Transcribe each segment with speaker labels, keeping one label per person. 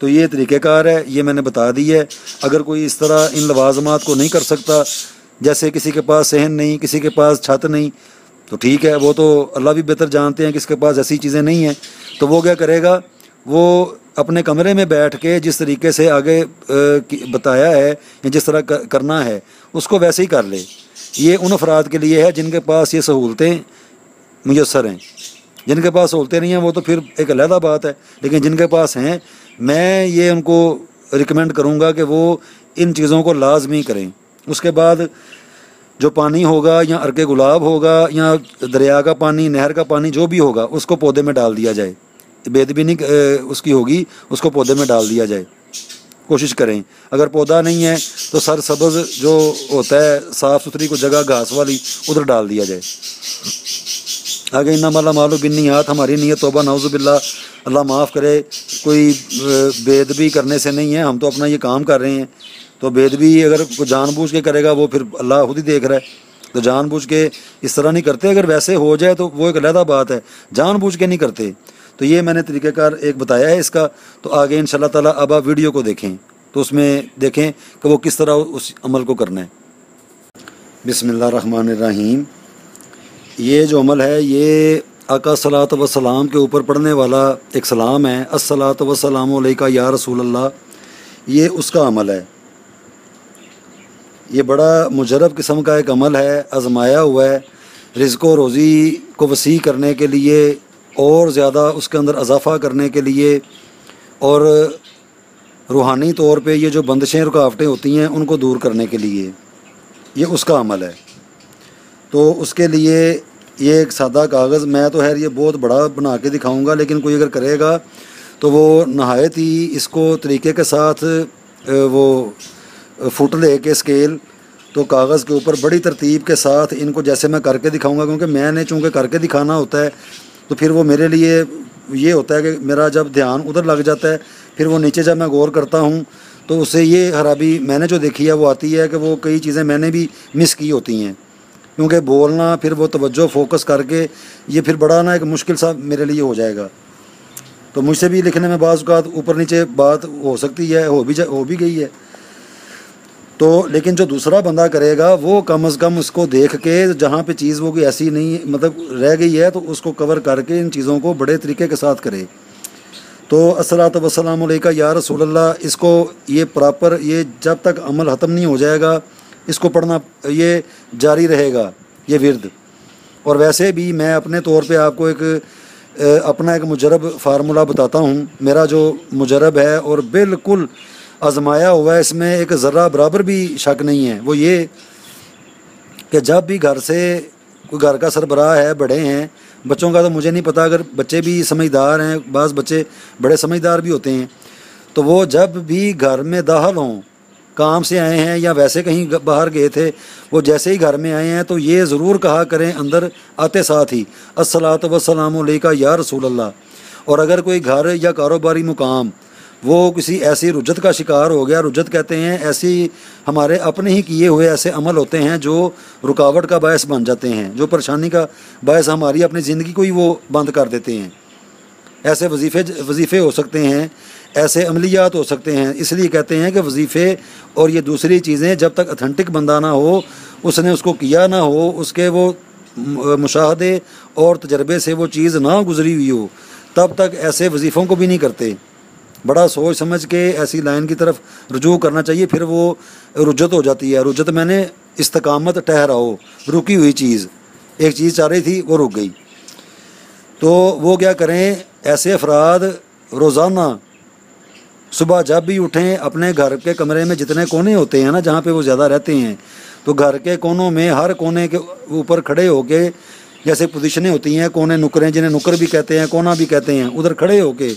Speaker 1: تو یہ طریقہ کار ہے، یہ میں نے بتا دی ہے۔ اگر کوئی اس طرح ان لوازمات کو نہیں کر سکتا، جیسے کسی کے پاس صحن نہیں، کسی کے پاس چھت نہیں، تو ٹھیک ہے، وہ تو اللہ بھی بہتر جانتے ہیں کہ اس کے پاس ایسی چیزیں نہیں ہیں، تو وہ کیا کرے گا، وہ اپنے کمرے میں بیٹھ کے جس طریقے سے آگے بتایا ہے یا جس طرح کرنا ہے اس کو ویسے ہی کر لے۔ یہ ان افراد کے لیے ہے جن کے پاس یہ سہولتیں میسر ہیں، جن کے پاس سہولتیں نہیں ہیں وہ تو پھر ایک علیحدہ بات ہے، لیکن جن کے پاس ہیں میں یہ ان کو ریکمینڈ کروں گا کہ وہ ان چیزوں کو لازمی کریں۔ اس کے بعد جو پانی ہوگا یا ارک گلاب ہوگا یا دریا کا پانی، نہر کا پانی، جو بھی ہوگا اس کو پودے میں ڈال دیا جائے، بےدبی اس کی ہوگی، اس کو پودے میں ڈال دیا جائے، کوشش کریں۔ اگر پودا نہیں ہے تو سر سبز جو ہوتا ہے صاف ستھری کو جگہ گھاس والی ادھر ڈال دیا جائے۔ آگے انما الاعمال بالنیات، ہماری نیت توبہ نعوذ باللہ، اللہ معاف کرے، کوئی بےدبی کرنے سے نہیں ہے، ہم تو اپنا یہ کام کر رہے ہیں، تو بےدبی اگر کوئی جان بوجھ کے کرے گا وہ پھر اللہ خود ہی دیکھ رہا ہے، تو جان بوجھ کے اس طرح نہیں کرتے۔ اگر ویسے ہو جائے تو وہ ایک علیحدہ بات ہے، جان بوجھ کے نہیں کرتے۔ تو یہ میں نے طریقہ کار ایک بتایا ہے اس کا، تو آگے انشاءاللہ تعالیٰ اب آپ ویڈیو کو دیکھیں تو اس میں دیکھیں کہ وہ کس طرح اس عمل کو کرنا ہے۔ بسم اللہ الرحمن الرحیم۔ یہ جو عمل ہے یہ آقا صلاۃ وسلام کے اوپر پڑھنے والا ایک سلام ہے، الصلاۃ والسلام علیکہ یا رسول اللہ، یہ اس کا عمل ہے۔ یہ بڑا مجرب قسم کا ایک عمل ہے، آزمایا ہوا ہے، رزق و روزی کو وسیع کرنے کے لیے اور زیادہ اس کے اندر اضافہ کرنے کے لیے، اور روحانی طور پہ یہ جو بندشیں رکاوٹیں ہوتی ہیں ان کو دور کرنے کے لیے، یہ اس کا عمل ہے۔ تو اس کے لیے یہ ایک سادہ کاغذ، میں تو خیر یہ بہت بڑا بنا کے دکھاؤں گا، لیکن کوئی اگر کرے گا تو وہ نہایت ہی اس کو طریقے کے ساتھ وہ فٹ لے کے اسکیل تو کاغذ کے اوپر بڑی ترتیب کے ساتھ ان کو جیسے میں کر کے دکھاؤں گا، کیونکہ میں نے چونکہ کر کے دکھانا ہوتا ہے تو پھر وہ میرے لیے یہ ہوتا ہے کہ میرا جب دھیان ادھر لگ جاتا ہے، پھر وہ نیچے جب میں غور کرتا ہوں تو اس سے یہ خرابی میں نے جو دیکھی ہے وہ آتی ہے کہ وہ کئی چیزیں میں نے بھی مس کی ہوتی ہیں، کیونکہ بولنا پھر وہ توجہ فوکس کر کے یہ پھر بڑا نا ایک مشکل سا میرے لیے ہو جائے گا۔ تو مجھ سے بھی لکھنے میں بعض اوقات اوپر نیچے بات ہو سکتی ہے، ہو بھی گئی ہے، تو لیکن جو دوسرا بندہ کرے گا وہ کم از کم اس کو دیکھ کے جہاں پہ چیز وہ کوئی ایسی نہیں مطلب رہ گئی ہے تو اس کو کور کر کے ان چیزوں کو بڑے طریقے کے ساتھ کرے۔ تو الصلاۃ والسلام علیکہ یا رسول اللہ، اس کو یہ پراپر یہ جب تک عمل ختم نہیں ہو جائے گا اس کو پڑھنا یہ جاری رہے گا یہ ورد۔ اور ویسے بھی میں اپنے طور پہ آپ کو ایک اپنا ایک مجرب فارمولہ بتاتا ہوں، میرا جو مجرب ہے اور بالکل آزمایا ہوا ہے، اس میں ایک ذرہ برابر بھی شک نہیں ہے، وہ یہ کہ جب بھی گھر سے کوئی گھر کا سربراہ ہے، بڑے ہیں، بچوں کا تو مجھے نہیں پتہ، اگر بچے بھی سمجھدار ہیں، بعض بچے بڑے سمجھدار بھی ہوتے ہیں، تو وہ جب بھی گھر میں داخل ہوں، کام سے آئے ہیں یا ویسے کہیں باہر گئے تھے، وہ جیسے ہی گھر میں آئے ہیں تو یہ ضرور کہا کریں اندر آتے ساتھ ہی الصلاۃ والسلام علیکہ یا رسول اللہ۔ اور اگر کوئی گھر یا کاروباری مقام وہ کسی ایسی رجت کا شکار ہو گیا، رجت کہتے ہیں ایسی ہمارے اپنے ہی کیے ہوئے ایسے عمل ہوتے ہیں جو رکاوٹ کا باعث بن جاتے ہیں، جو پریشانی کا باعث ہماری اپنی زندگی کو ہی وہ بند کر دیتے ہیں، ایسے وظیفے ہو سکتے ہیں، ایسے عملیات ہو سکتے ہیں۔ اس لیے کہتے ہیں کہ وظیفے اور یہ دوسری چیزیں جب تک اتھینٹک بندہ نہ ہو، اس نے اس کو کیا نہ ہو، اس کے وہ مشاہدے اور تجربے سے وہ چیز نہ گزری ہوئی ہو، تب تک ایسے وظیفوں کو بھی نہیں کرتے۔ بڑا سوچ سمجھ کے ایسی لائن کی طرف رجوع کرنا چاہیے، پھر وہ رجت ہو جاتی ہے۔ رجت میں نے استقامت، ٹھہراؤ، رکی ہوئی چیز، ایک چیز چاہ رہی تھی وہ رک گئی۔ تو وہ کیا کریں، ایسے افراد روزانہ صبح جب بھی اٹھیں، اپنے گھر کے کمرے میں جتنے کونے ہوتے ہیں نا جہاں پہ وہ زیادہ رہتے ہیں، تو گھر کے کونوں میں ہر کونے کے اوپر کھڑے ہو کے، جیسے پوزیشنیں ہوتی ہیں کونے نکریں، جنہیں نکر بھی کہتے ہیں، کونا بھی کہتے ہیں، ادھر کھڑے ہو کے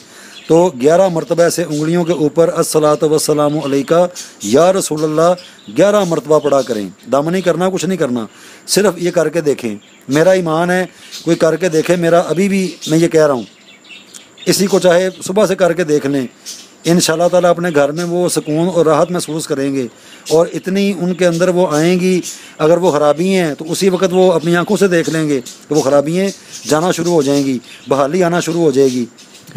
Speaker 1: تو 11 مرتبہ ایسے انگلیوں کے اوپر الصلاۃ والسلام علیکہ یا رسول اللہ 11 مرتبہ پڑھا کریں۔ دم نہیں کرنا، کچھ نہیں کرنا، صرف یہ کر کے دیکھیں۔ میرا ایمان ہے کوئی کر کے دیکھے، میرا ابھی بھی میں یہ کہہ رہا ہوں، اسی کو چاہے صبح سے کر کے دیکھ لیں، انشاءاللہ تعالیٰ اپنے گھر میں وہ سکون اور راحت محسوس کریں گے، اور اتنی ان کے اندر وہ آئیں گی۔ اگر وہ خرابی ہیں تو اسی وقت وہ اپنی آنکھوں سے دیکھ لیں گے کہ وہ خرابیاں جانا شروع ہو جائیں گی، بحالی آنا شروع ہو جائے گی۔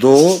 Speaker 1: 2,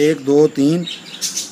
Speaker 1: 1 2 3।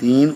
Speaker 1: 3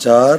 Speaker 1: 4।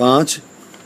Speaker 1: 5,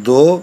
Speaker 1: 2,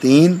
Speaker 1: 3,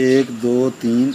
Speaker 1: 1 2 3,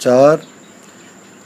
Speaker 1: 4,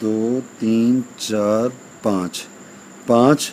Speaker 1: 2 3 4 5,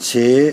Speaker 1: 6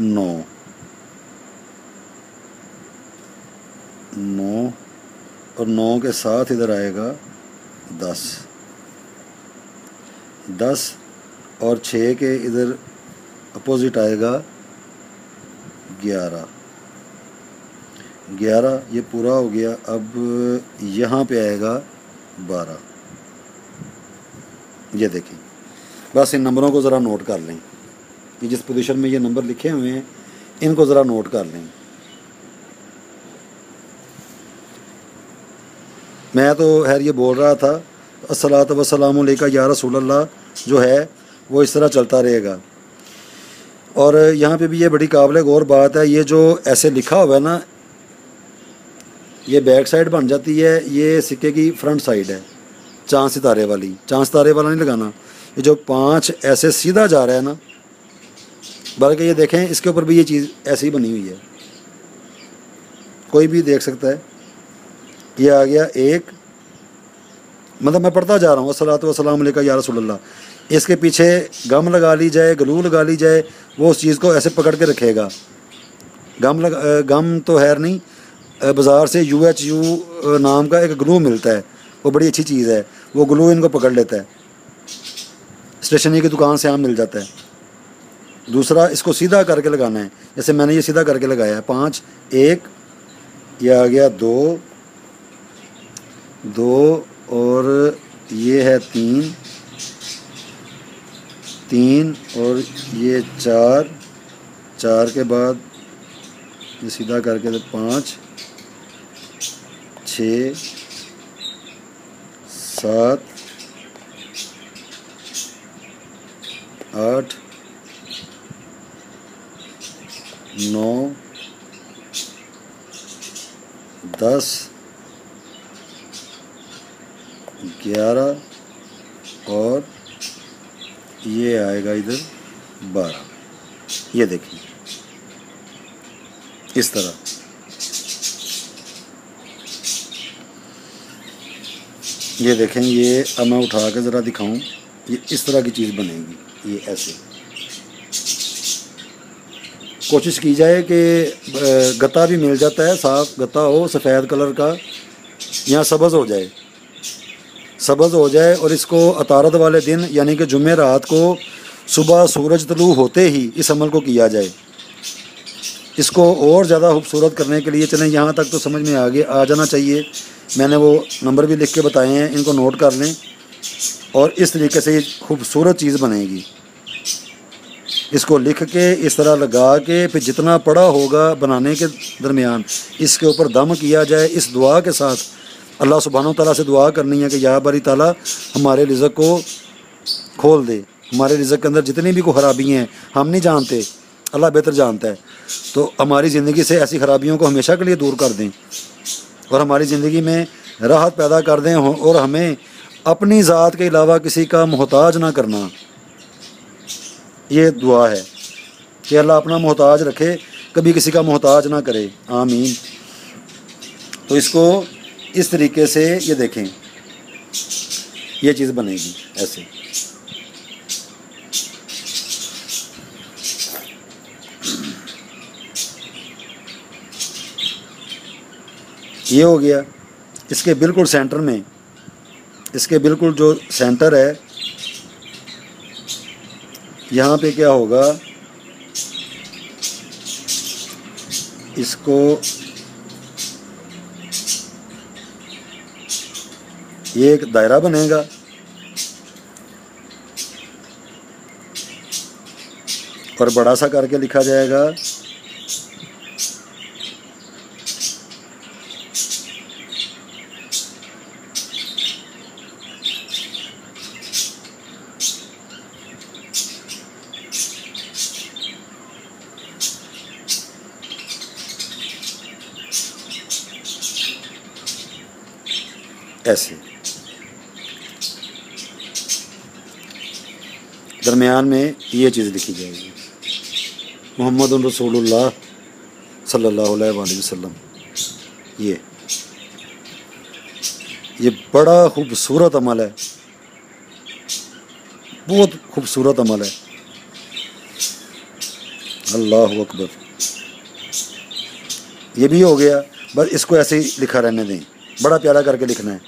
Speaker 1: 9, اور 9 کے ساتھ ادھر آئے گا 10، 10 اور 6 کے ادھر اپوزٹ آئے گا 11، 11 یہ پورا ہو گیا۔ اب یہاں پہ آئے گا 12۔ یہ دیکھیں، بس ان نمبروں کو ذرا نوٹ کر لیں، یہ جس پوزیشن میں یہ نمبر لکھے ہوئے ہیں ان کو ذرا نوٹ کر لیں۔ میں تو خیر یہ بول رہا تھا الصلاۃ والسلام علیکہ یا رسول اللہ جو ہے وہ اس طرح چلتا رہے گا۔ اور یہاں پہ بھی یہ بڑی قابل غور بات ہے، یہ جو ایسے لکھا ہوا ہے نا، یہ بیک سائڈ بن جاتی ہے، یہ سکے کی فرنٹ سائڈ ہے، چاند ستارے والی۔ چاند ستارے والا نہیں لگانا، یہ جو 5 ایسے سیدھا جا رہا ہے نا، بلکہ یہ دیکھیں اس کے اوپر بھی یہ چیز ایسی ہی بنی ہوئی ہے، کوئی بھی دیکھ سکتا ہے۔ یہ آ گیا 1، مطلب میں پڑھتا جا رہا ہوں الصلاۃ والسلام علیکہ یا رسول اللہ، اس کے پیچھے گم لگا لی جائے، گلو لگا لی جائے، وہ اس چیز کو ایسے پکڑ کے رکھے گا۔ گم تو خیر نہیں، بازار سے UHU نام کا ایک گلو ملتا ہے، وہ بڑی اچھی چیز ہے، وہ گلو ان کو پکڑ لیتا ہے، اسٹیشنری کی دکان سے عام مل جاتا ہے۔ دوسرا اس کو سیدھا کر کے لگانا ہے، جیسے میں نے یہ سیدھا کر کے لگایا ہے 5، 1 یہ آ گیا 2 اور یہ ہے 3 اور یہ 4 کے بعد یہ سیدھا کر کے 5، 6، 7، 8، 9، 10، 11 اور یہ آئے گا ادھر 12۔ یہ دیکھیں اس طرح، یہ دیکھیں، یہ اب میں اٹھا کے ذرا دکھاؤں، یہ اس طرح کی چیز بنے گی، یہ ایسے۔ کوشش کی جائے کہ گتا بھی مل جاتا ہے، صاف گتا ہو سفید کلر کا، یہاں سبز ہو جائے اور اس کو عطارد والے دن یعنی کہ جمعہ رات کو صبح سورج طلوع ہوتے ہی اس عمل کو کیا جائے۔ اس کو اور زیادہ خوبصورت کرنے کے لیے چلیں یہاں تک تو سمجھ میں آ جانا چاہیے، میں نے وہ نمبر بھی لکھ کے بتائے ہیں، ان کو نوٹ کر لیں، اور اس طریقے سے یہ خوبصورت چیز بنے گی۔ اس کو لکھ کے اس طرح لگا کے پھر جتنا پڑا ہوگا بنانے کے درمیان اس کے اوپر دم کیا جائے، اس دعا کے ساتھ اللہ سبحانہ و تعالیٰ سے دعا کرنی ہے کہ یا باری تعالیٰ ہمارے رزق کو کھول دے، ہمارے رزق کے اندر جتنی بھی کوئی خرابی ہیں ہم نہیں جانتے، اللہ بہتر جانتا ہے، تو ہماری زندگی سے ایسی خرابیوں کو ہمیشہ کے لیے دور کر دیں اور ہماری زندگی میں راحت پیدا کر دیں، اور ہمیں اپنی ذات کے علاوہ کسی کا محتاج نہ کرنا۔ یہ دعا ہے کہ اللہ اپنا محتاج رکھے، کبھی کسی کا محتاج نہ کرے، آمین۔ تو اس کو اس طریقے سے یہ دیکھیں، یہ چیز بنے گی ایسے۔ یہ ہو گیا، اس کے بالکل سینٹر میں، اس کے بالکل جو سینٹر ہے یہاں پہ کیا ہوگا، اس کو یہ ایک دائرہ بنے گا، اور بڑا سا کر کے لکھا جائے گا ایسے، درمیان میں یہ چیز لکھی جائے گی محمد رسول اللہ صلی اللہ علیہ وآلہ وسلم۔ یہ بڑا خوبصورت عمل ہے، بہت خوبصورت عمل ہے، اللہ اکبر۔ یہ بھی ہو گیا، بس اس کو ایسے ہی لکھا رہنے دیں، بڑا پیارا کر کے لکھنا ہے.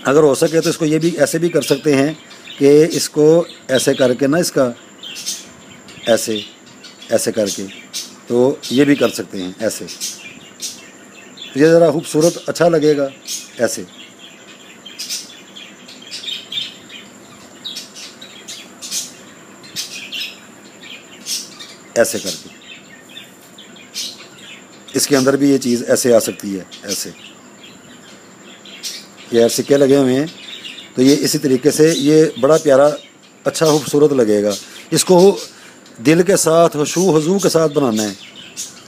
Speaker 1: اگر ہو سکے تو اس کو یہ بھی ایسے بھی کر سکتے ہیں کہ اس کو ایسے کر کے نا، اس کا ایسے کر کے، تو یہ بھی کر سکتے ہیں ایسے. یہ ذرا خوبصورت اچھا لگے گا ایسے. ایسے کر کے اس کے اندر بھی یہ چیز ایسے آ سکتی ہے. ایسے یہ سکے لگے ہوئے ہیں، تو یہ اسی طریقے سے یہ بڑا پیارا اچھا خوبصورت لگے گا. اس کو دل کے ساتھ خضوع کے ساتھ بنانا ہے.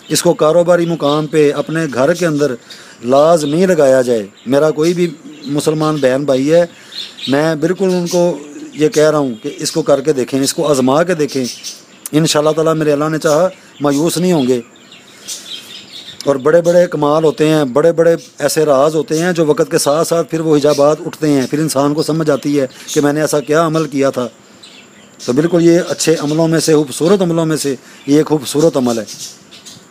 Speaker 1: اس کو کاروباری مقام پہ اپنے گھر کے اندر لازمی لگایا جائے. میرا کوئی بھی مسلمان بہن بھائی ہے، میں بالکل ان کو یہ کہہ رہا ہوں کہ اس کو کر کے دیکھیں، اس کو آزما کے دیکھیں. انشاءاللہ تعالیٰ میرے اللہ نے چاہا مایوس نہیں ہوں گے. اور بڑے بڑے کمال ہوتے ہیں، بڑے بڑے ایسے راز ہوتے ہیں جو وقت کے ساتھ ساتھ پھر وہ حجابات اٹھتے ہیں، پھر انسان کو سمجھ آتی ہے کہ میں نے ایسا کیا عمل کیا تھا. تو بالکل یہ اچھے عملوں میں سے، خوبصورت عملوں میں سے یہ ایک خوبصورت عمل ہے.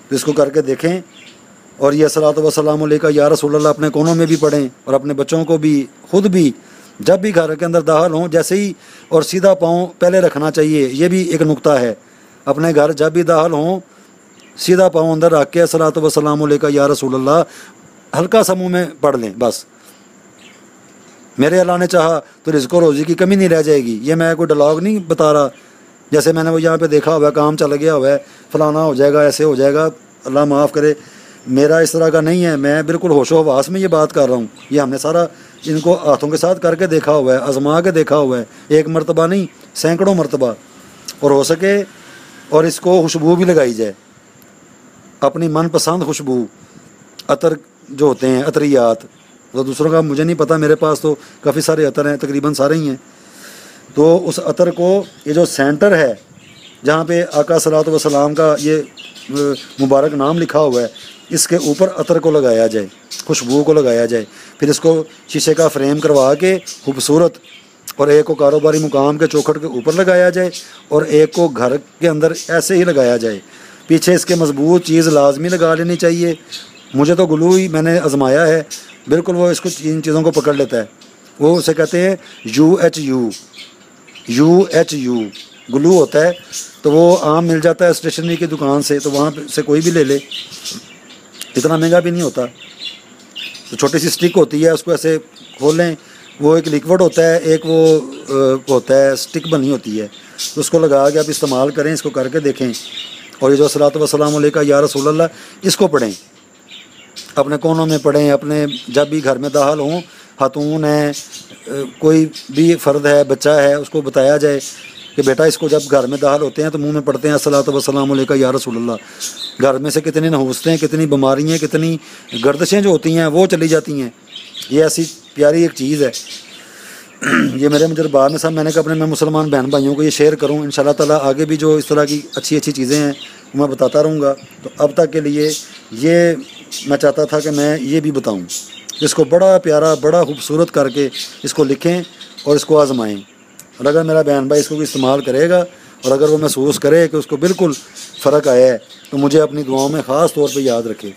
Speaker 1: تو اس کو کر کے دیکھیں. اور یہ صلاۃ و سلام علیکہ یا رسول اللہ اپنے کونوں میں بھی پڑھیں، اور اپنے بچوں کو بھی، خود بھی جب بھی گھر کے اندر داخل ہوں جیسے ہی، اور سیدھا پاؤں پہلے رکھنا چاہیے. یہ بھی ایک نقطہ ہے. اپنے گھر جب بھی داخل ہوں سیدھا پاؤں اندر رکھ کے صلاۃ و سلام علیکہ یا رسول اللہ ہلکا سا منہ میں پڑھ لیں بس. میرے اللہ نے چاہا تو رزق و روزی کی کمی نہیں رہ جائے گی. یہ میں کوئی ڈائلاگ نہیں بتا رہا، جیسے میں نے وہ یہاں پہ دیکھا ہوا ہے، کام چل گیا ہوا ہے، فلانا ہو جائے گا، ایسے ہو جائے گا. اللہ معاف کرے، میرا اس طرح کا نہیں ہے. میں بالکل ہوش و حواس میں یہ بات کر رہا ہوں. یہ ہم نے سارا ان کو ہاتھوں کے ساتھ کر کے دیکھا ہوا ہے، آزما کے دیکھا ہوا ہے، ایک مرتبہ نہیں سینکڑوں مرتبہ. اور ہو سکے اور اس کو خوشبو بھی لگائی جائے، اپنی من پسند خوشبو، عطر جو ہوتے ہیں، عطریات. تو دوسروں کا مجھے نہیں پتہ، میرے پاس تو کافی سارے عطر ہیں، تقریباً سارے ہی ہیں. تو اس عطر کو، یہ جو سینٹر ہے جہاں پہ آقا صلاۃ و سلام کا یہ مبارک نام لکھا ہوا ہے، اس کے اوپر عطر کو لگایا جائے، خوشبو کو لگایا جائے. پھر اس کو شیشے کا فریم کروا کے خوبصورت، اور ایک کو کاروباری مقام کے چوکھٹ کے اوپر لگایا جائے، اور ایک کو گھر کے اندر ایسے ہی لگایا جائے. پیچھے اس کے مضبوط چیز لازمی لگا لینی چاہیے. مجھے تو گلو ہی میں نے آزمایا ہے، بالکل وہ اس کو ان چیزوں کو پکڑ لیتا ہے. وہ اسے کہتے ہیں UHU گلو ہوتا ہے. تو وہ عام مل جاتا ہے اسٹیشنری کی دکان سے، تو وہاں سے کوئی بھی لے لے، اتنا مہنگا بھی نہیں ہوتا. تو چھوٹی سی سٹک ہوتی ہے، اس کو ایسے کھولیں، وہ ایک لیکوڈ ہوتا ہے، ایک وہ ہوتا ہے سٹک بنی ہوتی ہے. تو اس کو لگا کے آپ استعمال کریں، اس کو کر کے دیکھیں. اور یہ جو صلاۃ و سلام علیکہ یا رسول اللہ، اس کو پڑھیں، اپنے کونوں میں پڑھیں. اپنے جب بھی گھر میں داخل ہوں، خاتون ہے، کوئی بھی فرد ہے، بچہ ہے، اس کو بتایا جائے کہ بیٹا اس کو جب گھر میں داخل ہوتے ہیں تو منہ میں پڑھتے ہیں صلاۃ و سلام علیکہ یا رسول اللہ. گھر میں سے کتنی نحوستیں، کتنی بیماریاں، کتنی گردشیں جو ہوتی ہیں وہ چلی جاتی ہیں. یہ ایسی پیاری ایک چیز ہے. یہ میرے تجربات میں سب میں نے کہا اپنے میں مسلمان بہن بھائیوں کو یہ شیئر کروں. انشاءاللہ تعالیٰ آگے بھی جو اس طرح کی اچھی اچھی چیزیں ہیں میں بتاتا رہوں گا. تو اب تک کے لیے یہ میں چاہتا تھا کہ میں یہ بھی بتاؤں. اس کو بڑا پیارا، بڑا خوبصورت کر کے اس کو لکھیں اور اس کو آزمائیں. اور اگر میرا بہن بھائی اس کو استعمال کرے گا، اور اگر وہ محسوس کرے کہ اس کو بالکل فرق آیا ہے، تو مجھے اپنی دعاؤں میں خاص طور پہ یاد رکھے.